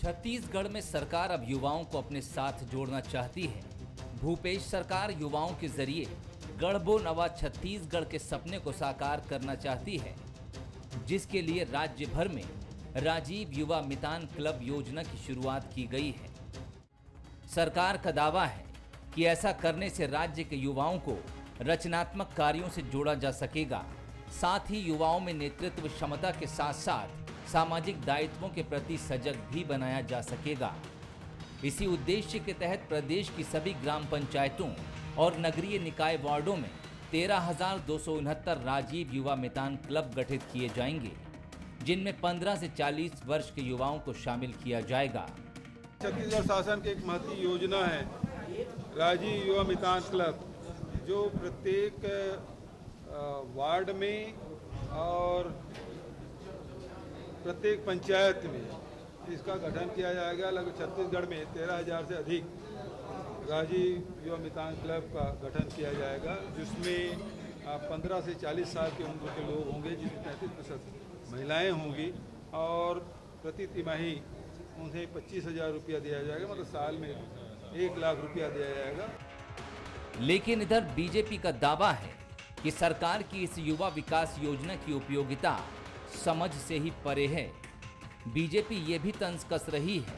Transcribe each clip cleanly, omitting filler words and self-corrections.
छत्तीसगढ़ में सरकार अब युवाओं को अपने साथ जोड़ना चाहती है। भूपेश सरकार युवाओं के जरिए गढ़बो नवा छत्तीसगढ़ के सपने को साकार करना चाहती है, जिसके लिए राज्य भर में राजीव युवा मितान क्लब योजना की शुरुआत की गई है। सरकार का दावा है कि ऐसा करने से राज्य के युवाओं को रचनात्मक कार्यों से जोड़ा जा सकेगा। साथ ही युवाओं में नेतृत्व क्षमता के साथ साथ सामाजिक दायित्वों के प्रति सजग भी बनाया जा सकेगा। इसी उद्देश्य के तहत प्रदेश की सभी ग्राम पंचायतों और नगरीय निकाय वार्डों में 13,269 राजीव युवा मितान क्लब गठित किए जाएंगे, जिनमें 15 से 40 वर्ष के युवाओं को शामिल किया जाएगा। छत्तीसगढ़ शासन की एक महती योजना है राजीव युवा मितान क्लब, जो प्रत्येक वार्ड में और प्रत्येक पंचायत में इसका गठन किया जाएगा। लगभग छत्तीसगढ़ में 13,000 से अधिक राजीव युवा मितान क्लब का गठन किया जाएगा, जिसमें 15 से 40 साल की उम्र के लोग होंगे, जिसमें 33% महिलाएं होंगी और प्रति तिमाही उन्हें 25,000 रुपया दिया जाएगा, मतलब साल में 1 लाख रुपया दिया जाएगा। लेकिन इधर बीजेपी का दावा है कि सरकार की इस युवा विकास योजना की उपयोगिता समझ से ही परे है। बीजेपी ये भी तंज कस रही है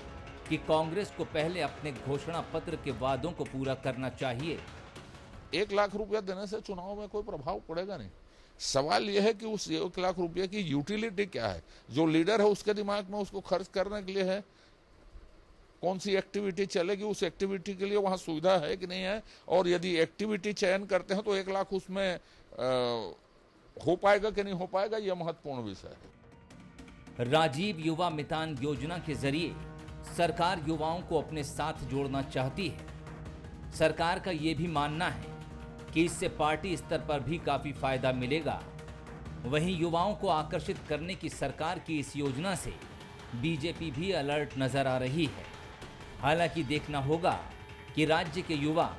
कि कांग्रेस को पहले अपने घोषणा पत्र के वादों को पूरा करना चाहिए। 1 लाख रुपया देने से चुनाव में कोई प्रभाव पड़ेगा नहीं। सवाल यह है कि उस 1 लाख रुपये की यूटिलिटी क्या है, जो लीडर है उसके दिमाग में उसको खर्च करने के लिए है, कौन सी एक्टिविटी चलेगी, उस एक्टिविटी के लिए वहां सुविधा है कि नहीं है, और यदि एक्टिविटी चयन करते हैं तो 1 लाख उसमें हो पाएगा कि नहीं हो पाएगा, यह महत्वपूर्ण विषय है। राजीव युवा मितान योजना के जरिए सरकार युवाओं को अपने साथ जोड़ना चाहती है। सरकार का यह भी मानना है कि इससे पार्टी स्तर पर भी काफी फायदा मिलेगा। वहीं युवाओं को आकर्षित करने की सरकार की इस योजना से बीजेपी भी अलर्ट नजर आ रही है। हालांकि देखना होगा कि राज्य के युवा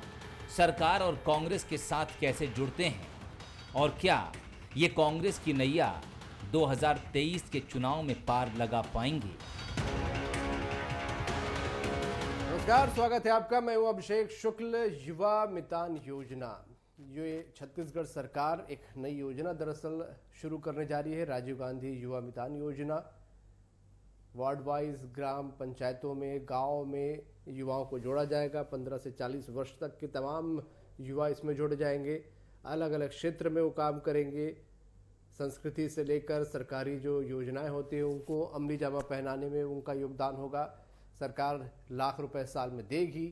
सरकार और कांग्रेस के साथ कैसे जुड़ते हैं और क्या ये कांग्रेस की नैया 2023 के चुनाव में पार लगा पाएंगे। नमस्कार, स्वागत है आपका। मैं हूं अभिषेक शुक्ल। युवा मितान योजना, ये छत्तीसगढ़ सरकार एक नई योजना दरअसल शुरू करने जा रही है। राजीव गांधी युवा मितान योजना वार्ड वाइज ग्राम पंचायतों में, गांव में युवाओं को जोड़ा जाएगा। 15 से 40 वर्ष तक के तमाम युवा इसमें जुड़ जाएंगे। अलग अलग क्षेत्र में वो काम करेंगे। संस्कृति से लेकर सरकारी जो योजनाएं होती हैं उनको अमली जामा पहनाने में उनका योगदान होगा। सरकार लाख रुपए साल में देगी।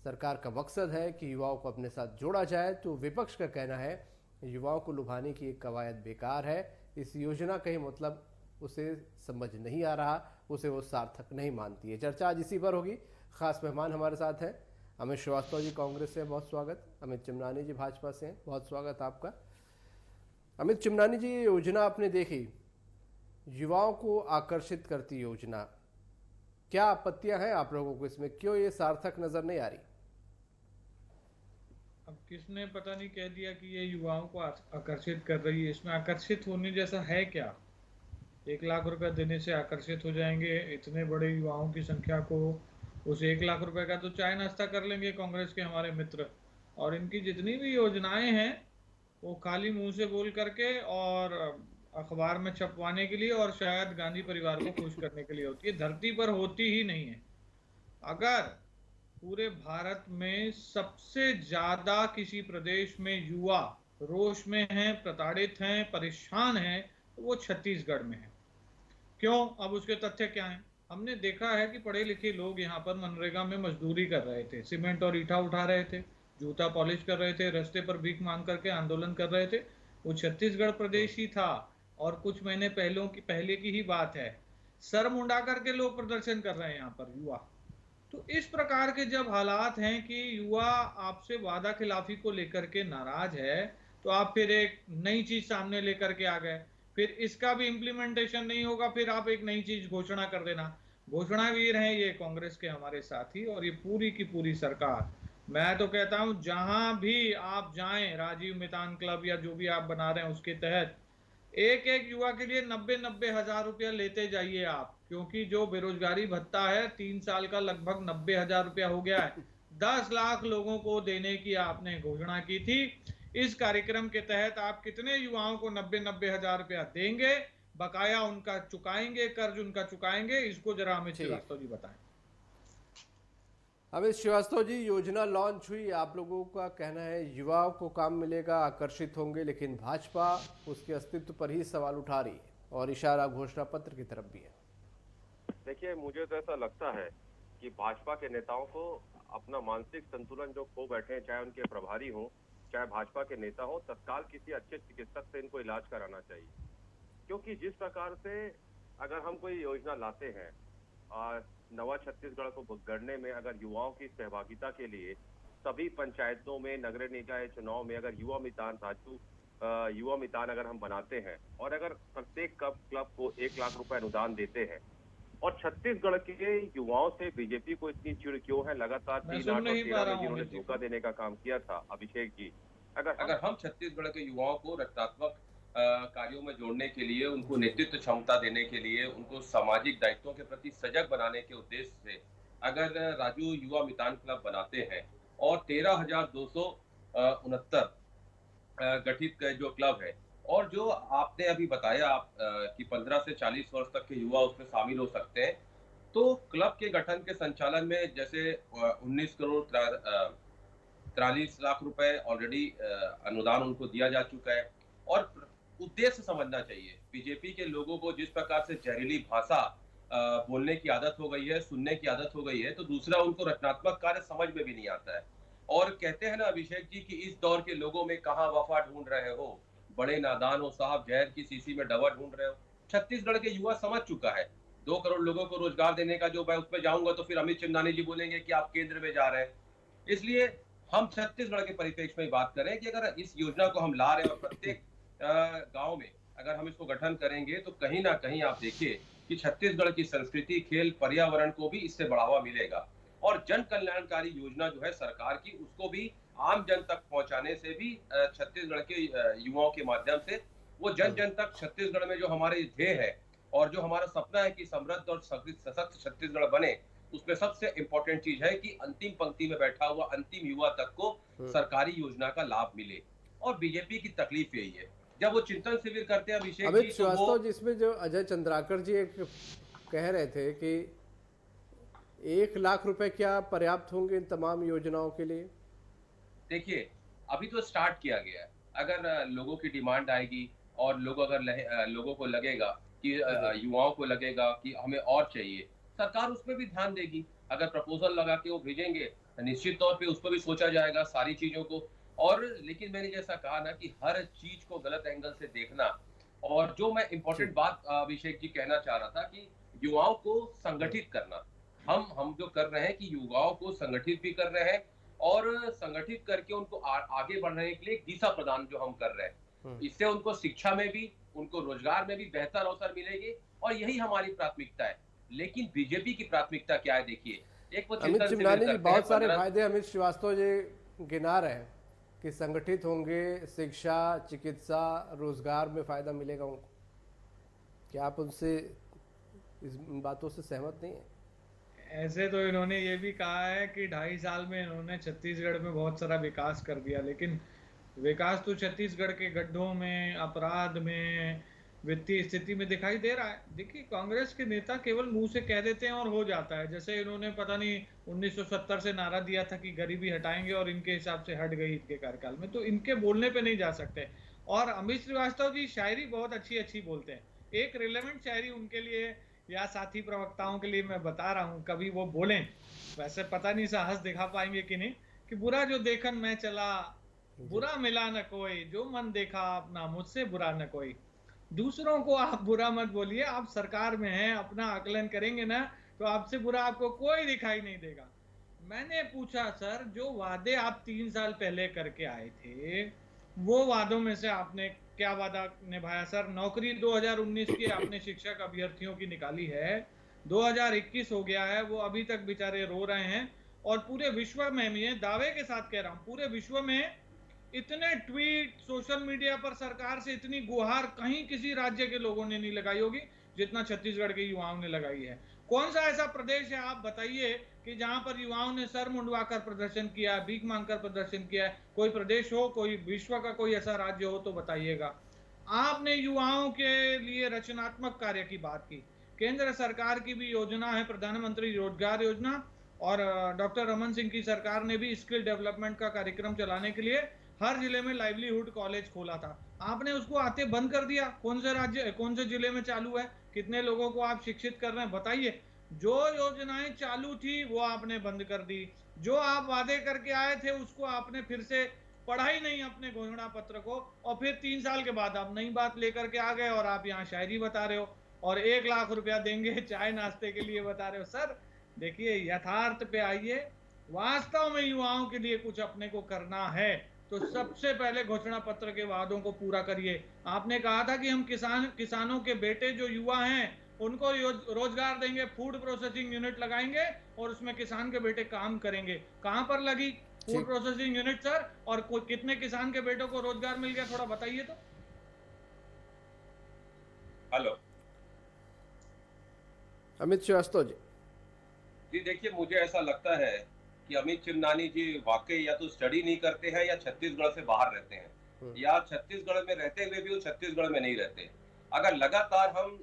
सरकार का मकसद है कि युवाओं को अपने साथ जोड़ा जाए। तो विपक्ष का कहना है युवाओं को लुभाने की एक कवायद बेकार है। इस योजना का ही मतलब उसे समझ नहीं आ रहा, उसे वो सार्थक नहीं मानती है। चर्चा आज इसी पर होगी। खास मेहमान हमारे साथ हैं अमित श्रीवास्तव जी कांग्रेस से, बहुत स्वागत। अमित चिमनानी जी भाजपा से हैं, बहुत स्वागत आपका। अमित चिमनानी जी, योजना आपने देखी, युवाओं को आकर्षित करती योजना, क्या आपत्तियां हैं आप लोगों को इसमें? क्यों ये सार्थक नजर नहीं आ रही? अब किसने पता नहीं कह दिया कि ये युवाओं को आकर्षित कर रही है। इसमें आकर्षित होने जैसा है क्या? 1 लाख रुपए देने से आकर्षित हो जाएंगे इतने बड़े युवाओं की संख्या को? उस 1 लाख रुपए का तो चाय नाश्ता कर लेंगे कांग्रेस के हमारे मित्र। और इनकी जितनी भी योजनाएं हैं वो खाली मुंह से बोल करके और अखबार में छपवाने के लिए और शायद गांधी परिवार को खुश करने के लिए होती है, धरती पर होती ही नहीं है। अगर पूरे भारत में सबसे ज्यादा किसी प्रदेश में युवा रोष में हैं, प्रताड़ित हैं, परेशान हैं, तो वो छत्तीसगढ़ में है। क्यों? अब उसके तथ्य क्या हैं? हमने देखा है कि पढ़े लिखे लोग यहाँ पर मनरेगा में मजदूरी कर रहे थे, सीमेंट और ईंटा उठा रहे थे, जूता पॉलिश कर रहे थे, रास्ते पर भीख मांग करके आंदोलन कर रहे थे। वो छत्तीसगढ़ प्रदेश ही था और कुछ महीने पहले की ही बात है। सर मुंडा करके लोग प्रदर्शन कर रहे हैं यहाँ पर युवा। तो इस प्रकार के जब हालात हैं कि युवा आपसे वादा खिलाफी को लेकर के नाराज है, तो आप फिर एक नई चीज सामने लेकर के आ गए। फिर इसका भी इम्प्लीमेंटेशन नहीं होगा, फिर आप एक नई चीज घोषणा कर देना। घोषणावीर हैं ये कांग्रेस के हमारे साथी और ये पूरी की पूरी सरकार। मैं तो कहता हूं जहां भी आप जाएं, राजीव मितान क्लब या जो भी आप बना रहे हैं उसके तहत एक एक युवा के लिए 90-90 हजार रुपया लेते जाइए आप, क्योंकि जो बेरोजगारी भत्ता है 3 साल का लगभग 90 हजार रुपया हो गया है। 10 लाख लोगों को देने की आपने घोषणा की थी। इस कार्यक्रम के तहत आप कितने युवाओं को 90-90 हजार रुपया देंगे, बकाया उनका चुकाएंगे, कर्ज उनका चुकाएंगे, इसको जरा अमित श्रीवास्तव जी बताएं। अमित श्रीवास्तव जी, योजना लॉन्च हुई, आप लोगों का कहना है युवाओं को काम मिलेगा, आकर्षित होंगे, लेकिन भाजपा उसके अस्तित्व पर ही सवाल उठा रही है और इशारा घोषणा पत्र की तरफ भी है। देखिए, मुझे तो ऐसा लगता है कि भाजपा के नेताओं को अपना मानसिक संतुलन जो खो बैठे हैं, चाहे उनके प्रभारी हों, चाहे भाजपा के नेता हों, तत्काल किसी अच्छे चिकित्सक से इनको इलाज कराना चाहिए। क्योंकि जिस प्रकार से अगर हम कोई योजना लाते हैं, नवा छत्तीसगढ़ को गढ़ने में अगर युवाओं की सहभागिता के लिए सभी पंचायतों में, नगर निकाय चुनाव में अगर युवा मितान अगर हम बनाते हैं और अगर प्रत्येक क्लब को 1 लाख रुपए अनुदान देते हैं, और छत्तीसगढ़ के युवाओं से बीजेपी को इतनी चिढ़ क्यों है? लगातार 3, 8 और 13 में जिन्होंने धोखा देने का काम किया था, अभिषेक जी, अगर हम छत्तीसगढ़ के युवाओं को रचनात्मक कार्यों में जोड़ने के लिए, उनको नेतृत्व क्षमता देने के लिए, उनको सामाजिक दायित्वों के प्रति सजग बनाने के उद्देश्य से अगर राजू युवा मितान क्लब बनाते हैं और 13,269 गठित जो क्लब है, और जो आपने अभी बताया कि 15 से 40 वर्ष तक के युवा उसमें शामिल हो सकते हैं, तो क्लब के गठन के संचालन में जैसे 19 करोड़ 43 लाख रुपए ऑलरेडी अनुदान उनको दिया जा चुका है। और उद्देश्य समझना चाहिए, बीजेपी के लोगों को जिस प्रकार से जहरीली भाषा बोलने की आदत हो गई है, सुनने की आदत हो गई है, तो दूसरा उनको रचनात्मक कार्य समझ में भी नहीं आता है। और कहते हैं ना अभिषेक जी कि इस दौर के लोगों में कहाँ वफा ढूंढ रहे हो, बड़े नादान हो साहब, जहर की शीशी में दवा ढूंढ रहे हो। छत्तीसगढ़ के युवा समझ चुका है, 2 करोड़ लोगों को रोजगार देने का जो मैं उसमें जाऊंगा तो फिर अमित चिमनानी जी बोलेंगे कि आप केंद्र में जा रहे हैं। इसलिए हम छत्तीसगढ़ के परिप्रेक्ष्य में बात करें कि अगर इस योजना को हम ला रहे हैं और प्रत्येक गांव में अगर हम इसको गठन करेंगे, तो कहीं ना कहीं आप देखिए कि छत्तीसगढ़ की संस्कृति, खेल, पर्यावरण को भी इससे बढ़ावा मिलेगा। और जन कल्याणकारी योजना जो है सरकार की, उसको भी आम जन तक पहुंचाने से भी छत्तीसगढ़ के युवाओं के माध्यम से वो जन जन तक छत्तीसगढ़ में जो हमारे ध्येय है और जो हमारा सपना है कि समृद्ध और सशक्त छत्तीसगढ़ बने, उसमें सबसे इंपॉर्टेंट चीज है कि अंतिम पंक्ति में बैठा हुआ अंतिम युवा तक को सरकारी योजना का लाभ मिले। और बीजेपी की तकलीफ यही है, जब वो चिंतन शिविर करते हैं अभिषेक अमित श्रीवास्तव, जिसमें जो अजय चंद्राकर जी एक कह रहे थे कि 1 लाख रुपए क्या पर्याप्त होंगे इन तमाम योजनाओं के लिए? देखिए, अभी तो स्टार्ट किया गया है। अगर लोगों की डिमांड आएगी और लोगों को लगेगा कि युवाओं को लगेगा कि हमें और चाहिए, सरकार उसमें भी ध्यान देगी। अगर प्रपोजल लगा के वो भेजेंगे, निश्चित तौर पे उस पर भी सोचा जाएगा सारी चीजों को। और लेकिन मैंने जैसा कहा ना कि हर चीज को गलत एंगल से देखना, और जो मैं इम्पोर्टेंट बात अभिषेक जी कहना चाह रहा था कि युवाओं को संगठित करना, हम जो कर रहे हैं कि युवाओं को संगठित भी कर रहे हैं और संगठित करके उनको आगे बढ़ने के लिए दिशा प्रदान जो हम कर रहे हैं, इससे उनको शिक्षा में भी, उनको रोजगार में भी बेहतर अवसर मिलेंगे, और यही हमारी प्राथमिकता है। लेकिन बीजेपी की प्राथमिकता क्या है? देखिए, एक वो अमित चिमनानी जी, बहुत सारे फायदे अमित श्रीवास्तव जी गिना रहे हैं कि संगठित होंगे, शिक्षा, चिकित्सा, रोजगार में फायदा मिलेगा उनको। क्या आप उनसे इस बातों से सहमत नहीं है? ऐसे तो इन्होंने ये भी कहा है कि 2.5 साल में इन्होंने छत्तीसगढ़ में बहुत सारा विकास कर दिया, लेकिन विकास तो छत्तीसगढ़ के गड्ढों में, अपराध में, वित्तीय स्थिति में दिखाई दे रहा है। देखिए, कांग्रेस के नेता केवल मुंह से कह देते हैं और हो जाता है। जैसे इन्होंने पता नहीं 1970 से नारा दिया था कि गरीबी हटाएंगे, और इनके हिसाब से हट गई इनके कार्यकाल में, तो इनके बोलने पे नहीं जा सकते। और अमित श्रीवास्तव जी शायरी बहुत अच्छी बोलते हैं। एक रिलेवेंट शायरी उनके लिए या साथी प्रवक्ताओं के लिए मैं बता रहा हूँ, कभी वो बोलें, वैसे पता नहीं साहस दिखा पाएंगे कि नहीं, कि बुरा जो देखन मैं चला, बुरा मिला न कोई, जो मन देखा अपना, मुझसे बुरा न कोई। दूसरों को आप बुरा मत बोलिए, आप सरकार में हैं, अपना आकलन करेंगे ना, तो आपसे बुरा आपको कोई दिखाई नहीं देगा। मैंने पूछा, सर, जो वादे आप 3 साल पहले करके आए थे, वो वादों में से आपने क्या वादा निभाया? सर, नौकरी 2019 की आपने शिक्षक अभ्यर्थियों की निकाली है, 2021 हो गया है, वो अभी तक बेचारे रो रहे हैं। और पूरे विश्व में, मैं दावे के साथ कह रहा हूँ, पूरे विश्व में इतने ट्वीट सोशल मीडिया पर सरकार से इतनी गुहार कहीं किसी राज्य के लोगों ने नहीं लगाई होगी जितना छत्तीसगढ़ के युवाओं ने लगाई है। कौन सा ऐसा प्रदेश है आप बताइए कि जहां पर युवाओं ने सर मुंडवाकर प्रदर्शन किया, भीख मांगकर प्रदर्शन किया है? कोई प्रदेश हो, कोई विश्व का कोई ऐसा राज्य हो तो बताइएगा। आपने युवाओं के लिए रचनात्मक कार्य की बात की। केंद्र सरकार की भी योजना है प्रधानमंत्री रोजगार योजना, और डॉक्टर रमन सिंह की सरकार ने भी स्किल डेवलपमेंट का कार्यक्रम चलाने के लिए हर जिले में लाइवलीहुड कॉलेज खोला था। आपने उसको आते बंद कर दिया। कौन से राज्य, कौन से जिले में चालू है? कितने लोगों को आप शिक्षित कर रहे हैं बताइए। जो योजनाएं चालू थी वो आपने बंद कर दी। जो आप वादे करके आए थे उसको आपने फिर से पढ़ा ही नहीं अपने घोषणा पत्र को, और फिर 3 साल के बाद आप नई बात लेकर के आ गए और आप यहाँ शायरी बता रहे हो और 1 लाख रुपया देंगे चाय नाश्ते के लिए बता रहे हो। सर देखिए, यथार्थ पे आइए। वास्तव में युवाओं के लिए कुछ अपने को करना है तो सबसे पहले घोषणा पत्र के वादों को पूरा करिए। आपने कहा था कि हम किसानों के बेटे जो युवा हैं उनको रोजगार देंगे, फूड प्रोसेसिंग यूनिट लगाएंगे और उसमें किसान के बेटे काम करेंगे। कहां पर लगी फूड प्रोसेसिंग यूनिट सर, और कितने किसान के बेटों को रोजगार मिल गया, थोड़ा बताइए तो। हेलो अमित श्रीवास्तव जी। जी देखिए, मुझे ऐसा लगता है कि अमित चिमनानी जी वाकई या तो स्टडी नहीं करते हैं या छत्तीसगढ़ से बाहर रहते हैं, या छत्तीसगढ़ में रहते हुए भी वो छत्तीसगढ़ में नहीं रहते। अगर लगातार हम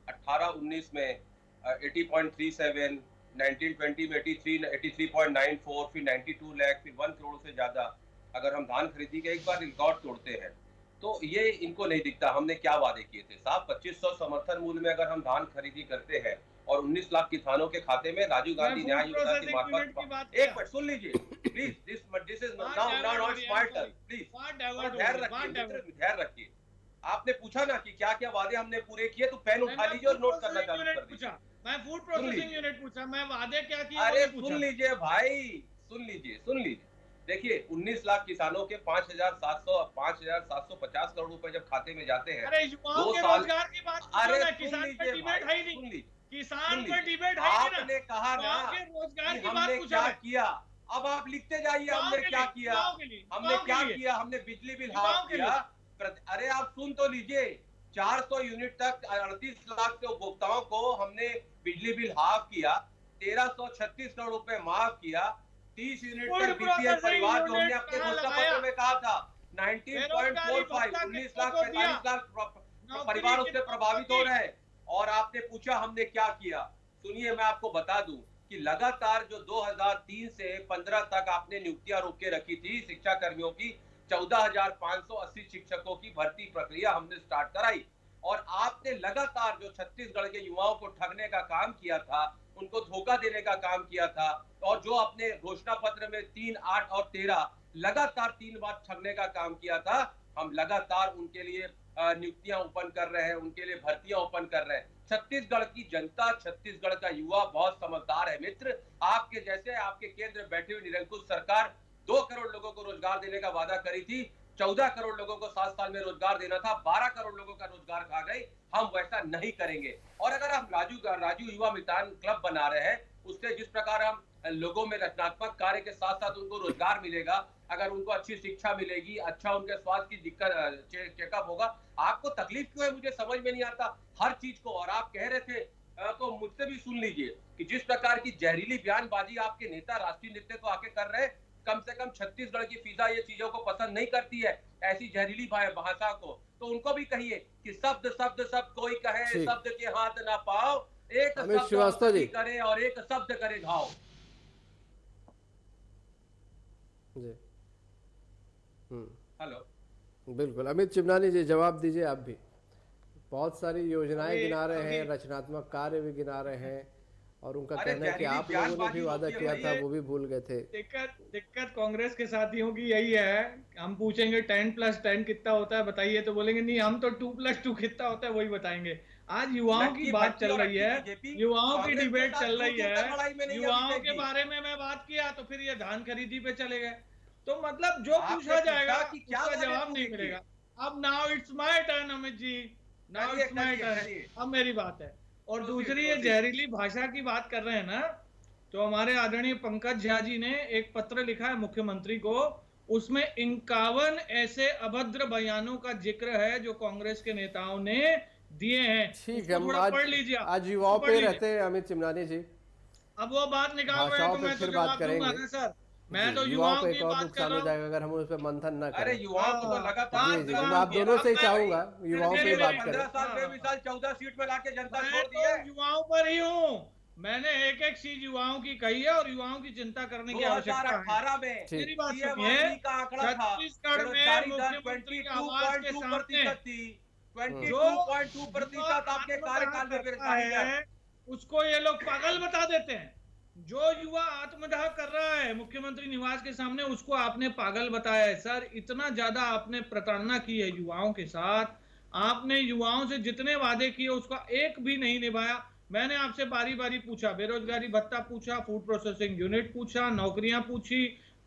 18-19 में 80.37, 19-20 में 83.94, फिर 92 लाख, फिर 1 करोड़ से ज्यादा अगर हम धान खरीदी के एक बार रिकॉर्ड तोड़ते हैं तो ये इनको नहीं दिखता मिलता। हमने क्या वादे किए थे साहब? 2500 समर्थन मूल्य में अगर हम धान खरीदी करते हैं और 19 लाख किसानों के खाते में राजीव गांधी न्याय योजना की मार्फत, एक मिनट सुन लीजिए please, this is not smart, please ध्यान रखिए। आपने पूछा ना कि क्या क्या वादे हमने पूरे किए, तो पेन उठा लीजिए और नोट करना चालू कर दीजिए। मैं फूड प्रोसेसिंग यूनिट पूछा, मैं वादे क्या किए? अरे सुन लीजिए भाई, सुन लीजिए। देखिए 19 लाख किसानों के 5,750 करोड़ रुपए जब खाते में जाते हैं, अरे युवाओं के रोजगार की बात, अरे किसान पे डिबेट है ही नहीं, किसान पे डिबेट है ही नहीं। आपने कहा ना रोजगार की हमने बात क्या किया, अब आप लिखते जाइए हमने क्या किया, हमने बिजली बिल हाफ किया। अरे आप सुन तो लीजिए, 400 यूनिट तक 38 लाख के उपभोक्ताओं को हमने बिजली बिल हाफ किया, 1336 करोड़ रुपए माफ किया, 30 यूनिट तक बीपीएल परिवार जो हमने अपने घोषणा पत्र में कहा था 19.45, 19 लाख 45 लाख परिवार उससे प्रभावित हो रहे हैं। और आपने पूछा हमने क्या किया, सुनिए मैं आपको बता दूं कि लगातार जो 2003 से 15 तक आपने नियुक्तियां रोक के रखी थी शिक्षा कर्मियों की, 14,580 शिक्षकों की भर्ती प्रक्रिया हमने स्टार्ट कराई। और आपने लगातार जो छत्तीसगढ़ के युवाओं को ठगने का काम किया था, उनको धोखा देने का काम किया था, और जो अपने घोषणा पत्र में 3, 8 और 13 लगातार 3 बार ठगने का काम किया था, हम लगातार उनके लिए नियुक्तियां ओपन कर रहे हैं, उनके लिए भर्तियां ओपन कर रहे हैं। छत्तीसगढ़ की जनता, छत्तीसगढ़ का युवा बहुत समझदार है मित्र। आपके जैसे आपके केंद्र बैठे हुए निरंकुश सरकार 2 करोड़ लोगों को रोजगार देने का वादा करी थी, 14 करोड़ लोगों को 7 साल में रोजगार देना था, 12 करोड़ लोगों का रोजगार खा गई। हम वैसा नहीं करेंगे। और अगर हम राजू युवा मितान क्लब बना रहे हैं, उससे जिस प्रकार हम लोगों में रचनात्मक कार्य के साथ साथ उनको रोजगार मिलेगा, अगर उनको अच्छी शिक्षा मिलेगी, अच्छा उनके स्वास्थ्य की दिक्कत चेकअप होगा, आपको तकलीफ क्यों है मुझे समझ में नहीं आता हर चीज को। और आप कह रहे थे तो मुझसे भी सुन लीजिए कि जिस प्रकार की जहरीली बयानबाजी आपके नेता राष्ट्रीय नेतृत्व आके कर रहे हैं, कम से कम छत्तीसगढ़ की फिजा ये चीजों को पसंद नहीं करती है, ऐसी जहरीली भाषा को। तो उनको भी कहिए कि शब्द शब्द शब्द कोई कहे, शब्द के हाथ ना पाओ, एक शब्द करे और एक शब्द करे घाव। हेलो, बिल्कुल अमित चिमनानी जी, जवाब दीजिए आप भी। बहुत सारी योजनाएं गिना रहे हैं, रचनात्मक कार्य भी गिना रहे हैं, और उनका कहना है कि आप लोगों ने भी वादा किया था वो भी भूल गए थे। दिक्कत कांग्रेस के साथियों की यही है। हम पूछेंगे 10+10 कितना होता है बताइए, तो बोलेंगे नहीं हम तो 2+2 कितना होता है वही बताएंगे। आज युवाओं की बात चल रही है, युवाओं की डिबेट चल रही है, युवाओं के बारे में मैं बात किया तो फिर ये धान खरीदी पे चले गए। तो मतलब जो पूछा जाएगा उसका जवाब नहीं मिलेगा। अब now it's my turn Amit ji, now it's my turn, अब मेरी बात है। और दूसरी ये जहरीली भाषा की बात कर रहे हैं ना, तो हमारे आदरणीय पंकज झा जी ने एक पत्र लिखा है मुख्यमंत्री को, उसमें 51 ऐसे अभद्र बयानों का जिक्र है जो कांग्रेस के नेताओं ने दिए हैं। ठीक है, थोड़ा पढ़ लीजिए, आज युवाओं पे रहते हैं अमित चिमनानी जी, अब वो बात निकाल रहे हैं तो मैं तो जवाब दूंगा ना सर। मैं तो युवाओं की बात कर रहा हूँ। जाएगा अगर हम उस पर मंथन न करें। अरे युवाओं को तो लगातार जी, मैं आप दोनों से ही चाहूंगा युवाओं पे बात करें। 15 साल 23 साल 14 सीट में लाके जनता छोड़ दी है। युवाओं पर ही हूँ, मैंने एक एक चीज युवाओं की कही है और युवाओं की चिंता करने की आवश्यकता है। 2018 में मेरी बात सुनिए, छत्तीसगढ़ में मुख्यमंत्री के आवास के सामने 22.2% आपके कार्यकाल में बेरोजगारी है, उसको ये लोग पागल बता देते हैं। जो युवा आत्मदाह कर रहा है मुख्यमंत्री निवास के सामने, उसको आपने पागल बताया है। सर, इतना ज्यादा आपने प्रताड़ना की है युवाओं के साथ। आपने युवाओं से जितने वादे किए उसका एक भी नहीं निभाया। मैंने आपसे बारी बारी पूछा, बेरोजगारी भत्ता पूछा, फूड प्रोसेसिंग यूनिट पूछा, नौकरियां पूछी,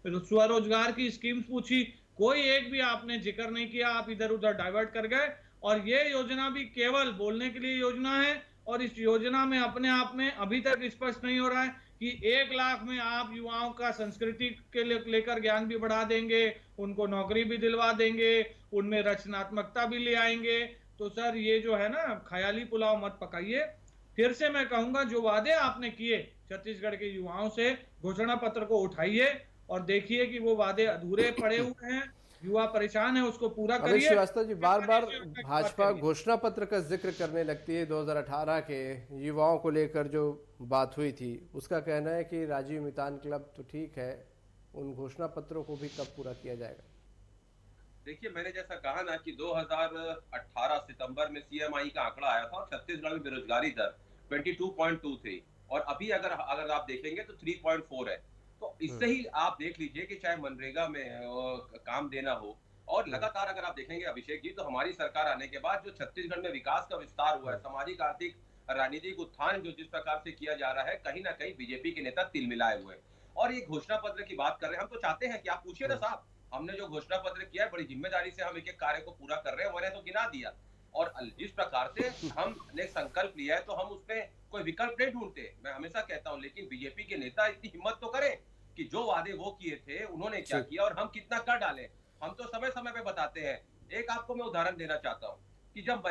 स्वरोजगार की स्कीम्स पूछी, कोई एक भी आपने जिक्र नहीं किया। आप इधर उधर डाइवर्ट कर गए। और ये योजना भी केवल बोलने के लिए योजना है, और इस योजना में अपने आप में अभी तक स्पष्ट नहीं हो रहा है कि 1 लाख में आप युवाओं का संस्कृति के लेकर ज्ञान भी बढ़ा देंगे, उनको नौकरी भी दिलवा देंगे, उनमें रचनात्मकता भी ले आएंगे। तो सर, ये जो है ना, ख्याली पुलाव मत पकाइए। फिर से मैं कहूंगा, जो वादे आपने किए छत्तीसगढ़ के युवाओं से, घोषणा पत्र को उठाइए और देखिए कि वो वादे अधूरे पड़े हुए हैं, युवा परेशान है, उसको पूरा करिए। अमित श्रीवास्तव जी, बार बार भाजपा घोषणा पत्र का जिक्र करने लगती है। 2018 के युवाओं को लेकर जो बात हुई थी, उसका कहना है कि राजीव मितान क्लब तो ठीक है, उन घोषणा पत्रों को भी कब पूरा किया जाएगा? देखिए, मैंने जैसा कहा ना कि 2018 सितंबर में सीएमआई का आंकड़ा आया था और छत्तीसगढ़ में बेरोजगारी दर 22.2 थी, और अभी अगर आप देखेंगे तो 3.4 है। तो इससे ही आप देख लीजिए कि चाहे मनरेगा में काम देना हो, और लगातार अगर आप देखेंगे अभिषेक जी, तो हमारी सरकार आने के बाद जो छत्तीसगढ़ में विकास का विस्तार हुआ है, सामाजिक आर्थिक राजनीतिक उत्थान जो जिस प्रकार से किया जा रहा है, कहीं ना कहीं बीजेपी के नेता तिल मिलाए हुए हैं। और ये घोषणा पत्र की बात कर रहे हैं, हम तो चाहते हैं कि आप पूछिए ना साहब, हमने जो घोषणा पत्र किया है, बड़ी जिम्मेदारी से हम एक एक कार्य को पूरा कर रहे हैं, मैंने तो गिना दिया। और जिस प्रकार से हमने संकल्प लिया है, तो हम उसमें कोई विकल्प नहीं ढूंढते, मैं हमेशा कहता हूं। लेकिन बीजेपी के नेता इतनी हिम्मत तो करें कि जो वादे वो किए थे उन्होंने क्या किया और हम कितना कर डालें। हम तो समय समय पे बताते हैं। एक आपको मैं उदाहरण देना चाहता हूं कि जब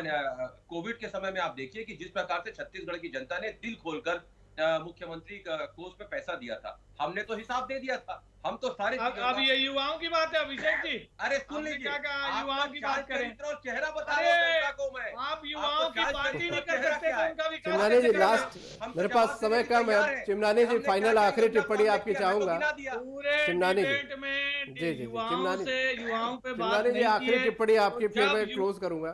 कोविड के समय में आप देखिए कि जिस प्रकार से छत्तीसगढ़ की जनता ने दिल खोलकर मुख्यमंत्री कोष पे पैसा दिया था, हमने तो हिसाब दे दिया था। हम तो सारे अब ये युवाओं की बात है अभिषेक जी। अरे सुन लीजिए, युवाओं की बात करें, चेहरा बता रहा हूं मैं। आप युवाओं की बात ही नहीं कर सकते तो उनका विकास। चिमनानी जी, लास्ट, मेरे पास समय कम है। चिमनानी जी, फाइनल आखिरी टिप्पणी आपकी चाहूंगा। चिमनानी जी, जी, युवाओं पे बात चिमनानी जी, आखिरी टिप्पणी आपकी, फिर मैं क्लोज करूंगा।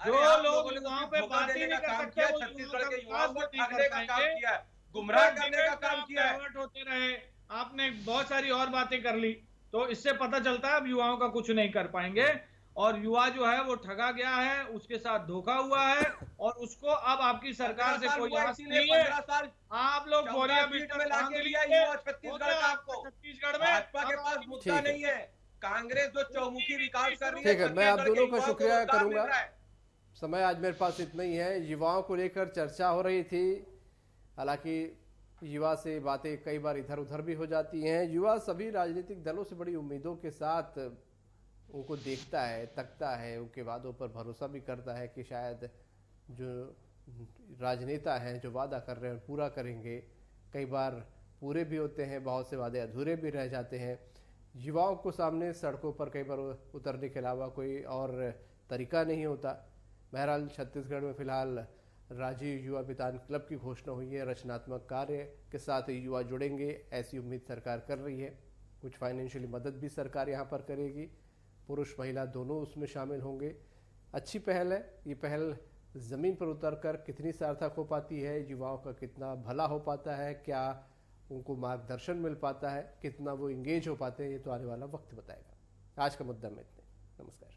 जो लोग युवाओं पे बात ही नहीं कर सकते, छत्तीसगढ़ के युवाओं को ठगने का काम किया है, गुमराह करने का काम किया है। होते रहे, आपने बहुत सारी और बातें कर ली, तो इससे पता चलता है अब युवाओं का कुछ नहीं कर पाएंगे। और युवा जो है वो ठगा गया है, उसके साथ धोखा हुआ है, और उसको अब आपकी सरकार से कोई आस नहीं है। आप लोग छत्तीसगढ़ में भाजपा के पास मुद्दा नहीं है, कांग्रेस जो चौमुखी विकास कर रही है। ठीक है, मैं आप दोनों का शुक्रिया करूंगा। समय आज मेरे पास इतना ही है। युवाओं को लेकर चर्चा हो रही थी, हालांकि युवा से बातें कई बार इधर उधर भी हो जाती हैं। युवा सभी राजनीतिक दलों से बड़ी उम्मीदों के साथ उनको देखता है, तकता है, उनके वादों पर भरोसा भी करता है कि शायद जो राजनेता हैं जो वादा कर रहे हैं पूरा करेंगे। कई बार पूरे भी होते हैं, बहुत से वादे अधूरे भी रह जाते हैं। युवाओं को सामने सड़कों पर कई बार उतरने के अलावा कोई और तरीका नहीं होता। बहरहाल छत्तीसगढ़ में फिलहाल राजीव युवा मितान क्लब की घोषणा हुई है। रचनात्मक कार्य के साथ युवा जुड़ेंगे, ऐसी उम्मीद सरकार कर रही है। कुछ फाइनेंशियली मदद भी सरकार यहाँ पर करेगी, पुरुष महिला दोनों उसमें शामिल होंगे। अच्छी पहल है। ये पहल ज़मीन पर उतरकर कितनी सार्थक हो पाती है, युवाओं का कितना भला हो पाता है, क्या उनको मार्गदर्शन मिल पाता है, कितना वो इंगेज हो पाते हैं, ये तो आने वाला वक्त बताएगा। आज का मुद्दा में इतने। नमस्कार।